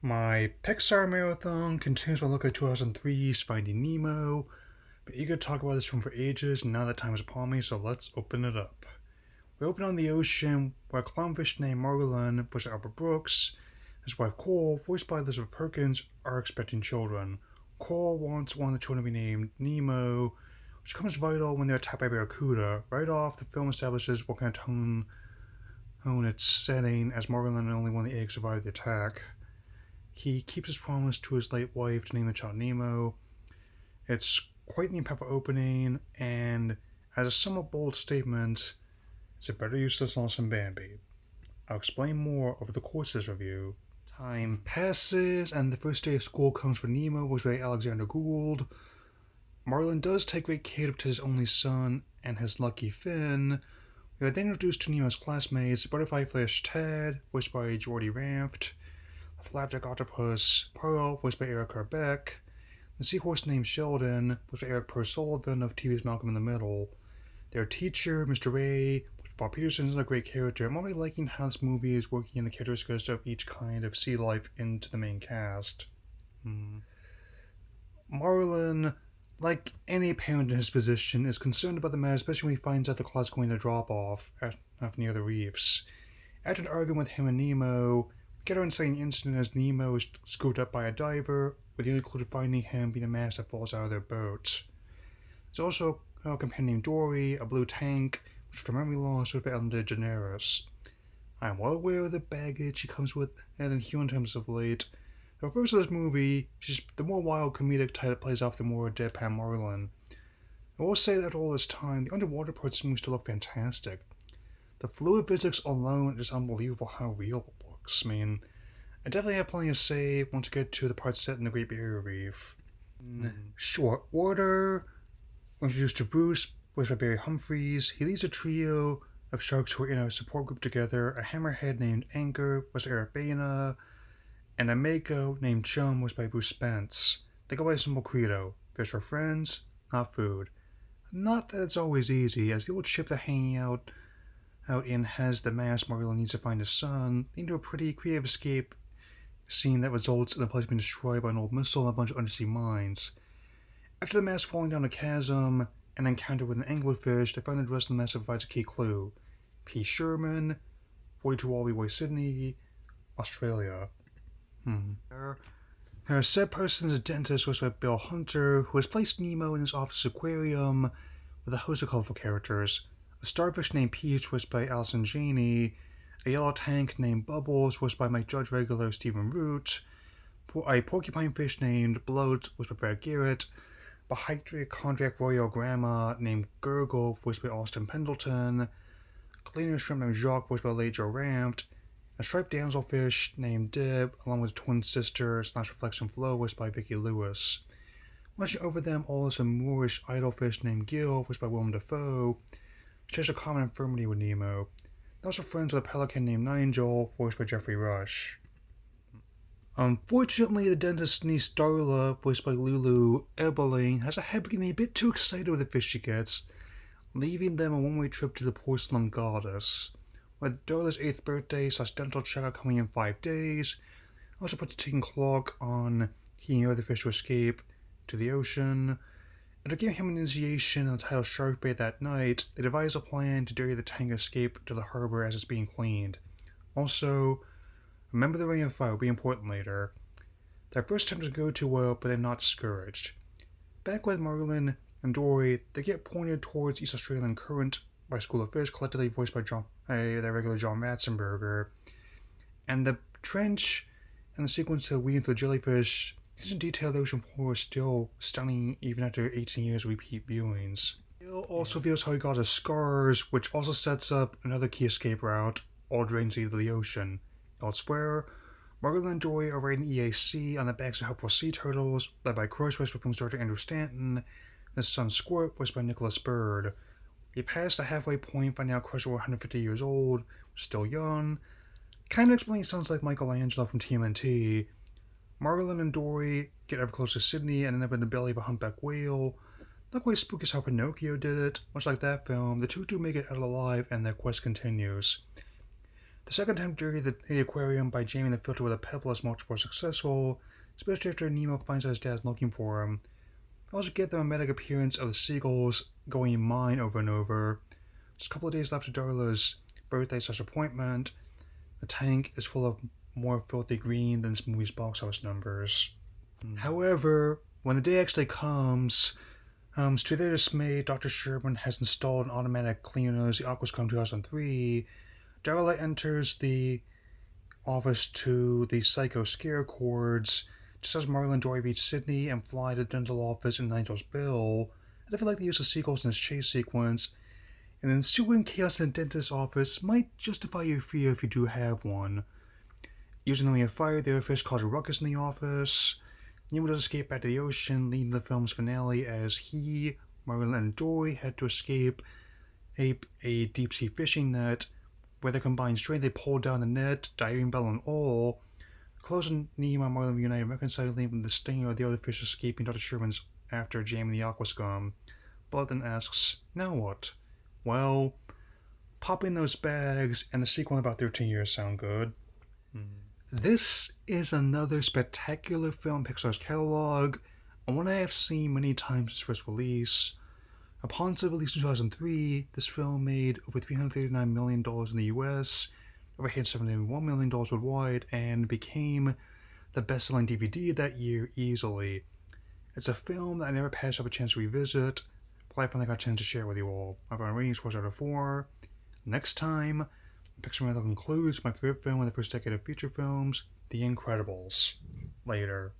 My Pixar marathon continues my look at 2003's Finding Nemo. Been eager to talk about this film for ages, and now that time is upon me, so let's open it up. We open on the ocean, where a clownfish named Marlin, voiced by Albert Brooks, his wife Cole, voiced by Elizabeth Perkins, are expecting children. Cole wants one of the children to be named Nemo, which becomes vital when they're attacked by Barracuda. Right off, the film establishes what kind of tone it's setting, as Marlin and only one of the eggs survive the attack. He keeps his promise to his late wife to name the child Nemo. It's quite an impactful opening, and as a somewhat bold statement, it's a better use of this loss than Bambi. I'll explain more over the course of this review. Time passes, and the first day of school comes for Nemo, voiced by Alexander Gould. Marlin does take great care to his only son and his lucky Finn. We are then introduced to Nemo's classmates, Butterfly Fish Ted, voiced by Jordy Ranft, Flapjack Octopus Pearl, voiced by Eric Beck, the seahorse named Sheldon, voiced by Eric Sullivan of TV's Malcolm in the Middle. Their teacher, Mr. Ray, Bob Peterson, is a great character. I'm already liking how this movie is working in the characteristics of each kind of sea life into the main cast. Marlin, like any parent in his position, is concerned about the matter, especially when he finds out the class is going to drop off near the reefs. After an argument with him and Nemo, get our insane incident as Nemo is scooped up by a diver, with the only clue to finding him being a mast that falls out of their boat. There's also a companion named Dory, a blue tank, which from memory loss was by Ellen DeGeneres. I am well aware of the baggage she comes with and in human terms of late. The purpose of this movie, the more wild comedic type that plays off the more deadpan Marlin. I will say that all this time, the underwater parts seem to look fantastic. The fluid physics alone is unbelievable how real it looks. I mean, I definitely have plenty to say once we get to the parts set in the Great Barrier Reef. In short order, we're introduced to Bruce, voiced by Barry Humphries. He leads a trio of sharks who are in a support group together, a hammerhead named Anchor, voiced by Eric Bana, and a Mako named Chum, voiced by Bruce Spence. They go by a simple credo: fish are friends, not food. Not that it's always easy, as the old ship they're hanging out in has the mast Marlin needs to find his son, leading to a pretty creative escape scene that results in the place being destroyed by an old missile and a bunch of undersea mines. After the mast falling down a chasm and an encounter with an anglerfish, they find the rest of the mast that provides a key clue. P. Sherman, 42 Wally Way, Sydney, Australia. Her said person is a dentist, voiced by Bill Hunter, who has placed Nemo in his office aquarium with a host of colorful characters. A starfish named Peach, voiced by Allison Janney, a yellow tank named Bubbles, voiced by Mike Judge regular Stephen Root, a porcupine fish named Bloat, voiced by Brad Garrett, a hypochondriac royal grandma named Gurgle, voiced by Austin Pendleton, a cleaner shrimp named Jacques, voiced by late Joe Rampt, a striped damselfish named Dib, along with twin sister / reflection Flo, voiced by Vicki Lewis. Watching over them all is a Moorish idolfish named Gil, voiced by Willem Dafoe, which has a common infirmity with Nemo. They're also friends with a pelican named Nigel, voiced by Jeffrey Rush. Unfortunately, the dentist's niece Darla, voiced by Lulu Ebeling, has a habit of getting a bit too excited with the fish she gets, leaving them a one-way trip to the porcelain goddess. With Darla's 8th birthday / dental checkup coming in 5 days, also puts a ticking clock on he and the other fish to escape to the ocean. After giving him an initiation on the title Shark Bait that night, they devise a plan to dare the tank escape to the harbor as it's being cleaned. Also, remember the Ring of Fire will be important later. Their first attempt doesn't go too well, but they're not discouraged. Back with Marlin and Dory, they get pointed towards East Australian Current by School of Fish, collectively voiced by their regular John Ratzenberger. And the trench and the sequence of weeding through the jellyfish, in detail the ocean floor is still stunning even after 18 years of repeat viewings. It also reveals how he got his scars, which also sets up another key escape route, all drains into the ocean. Elsewhere, Marlin and Dory are riding EAC on the backs of helpful sea turtles, led by Crush, voiced by film director Andrew Stanton, and his son Squirt, voiced by Nicholas Bird. They pass the halfway point, finding out Crush was 150 years old, still young. Kind of explains sounds like Michelangelo from TMNT. Marlin and Dory get ever closer to Sydney and end up in the belly of a humpback whale. Not quite spooky as how Pinocchio did it. Much like that film, the two do make it out alive and their quest continues. The second time dirty the aquarium by jamming the filter with a pebble is much more successful, especially after Nemo finds out his dad's looking for him. I also get the mimetic appearance of the seagulls going in mine over and over. Just a couple of days after Darla's birthday/appointment, the tank is full of more filthy green than this movie's box office numbers. However, when the day actually comes, to their dismay, Dr. Sherman has installed an automatic cleaner known as the Aquascom 2003. Darla enters the office to the psycho scare chords, just as Marlon and Dory reach Sydney and fly to the dental office in Nigel's bill. I definitely like the use of seagulls in this chase sequence, and the ensuing chaos in the dentist's office might justify your fear if you do have one. Using only a fire, the other fish cause a ruckus in the office. Nemo does escape back to the ocean, leading to the film's finale as he, Marlon, and Dory had to escape a deep-sea fishing net. With their combined strength, they pull down the net, diving bell and all. Closing Nemo and Marlon reunite and reconciling with the stinger of the other fish escaping Dr. Sherman's after jamming the aquascum. Bud then asks, now what? Well, popping those bags and the sequel in about 13 years sound good. This is another spectacular film in Pixar's catalog, and one I have seen many times since first release. Upon its release in 2003, this film made over $339 million in the US, over $171 million worldwide, and became the best-selling DVD that year easily. It's a film that I never passed up a chance to revisit, but I finally got a chance to share it with you all. My final rating is 4 out of 4. Next time, Pixar Marathon concludes my favorite film in the first decade of feature films, The Incredibles. Later.